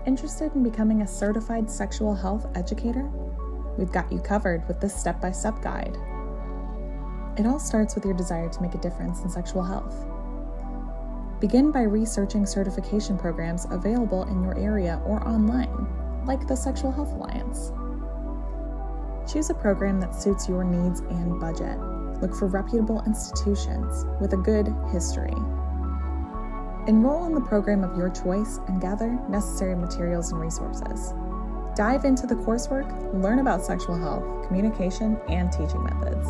Interested in becoming a certified sexual health educator? We've got you covered with this step-by-step guide. It all starts with your desire to make a difference in sexual health. Begin by researching certification programs available in your area or online, like the Sexual Health Alliance. Choose a program that suits your needs and budget. Look for reputable institutions with a good history. Enroll in the program of your choice and gather necessary materials and resources. Dive into the coursework, learn about sexual health, communication, and teaching methods.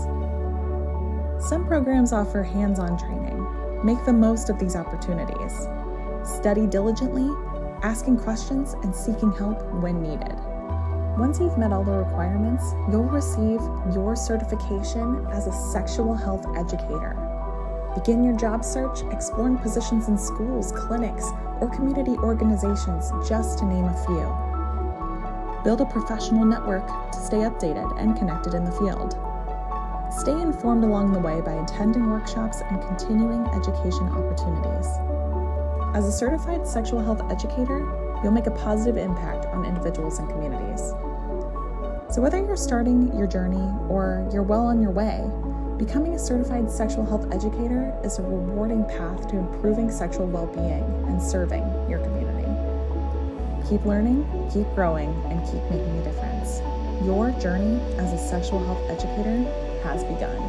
Some programs offer hands-on training. Make the most of these opportunities. Study diligently, asking questions, and seeking help when needed. Once you've met all the requirements, you'll receive your certification as a sexual health educator. Begin your job search, exploring positions in schools, clinics, or community organizations, just to name a few. Build a professional network to stay updated and connected in the field. Stay informed along the way by attending workshops and continuing education opportunities. As a certified sexual health educator, you'll make a positive impact on individuals and communities. So whether you're starting your journey or you're well on your way, becoming a certified sexual health educator is a rewarding path to improving sexual well-being and serving your community. Keep learning, keep growing, and keep making a difference. Your journey as a sexual health educator has begun.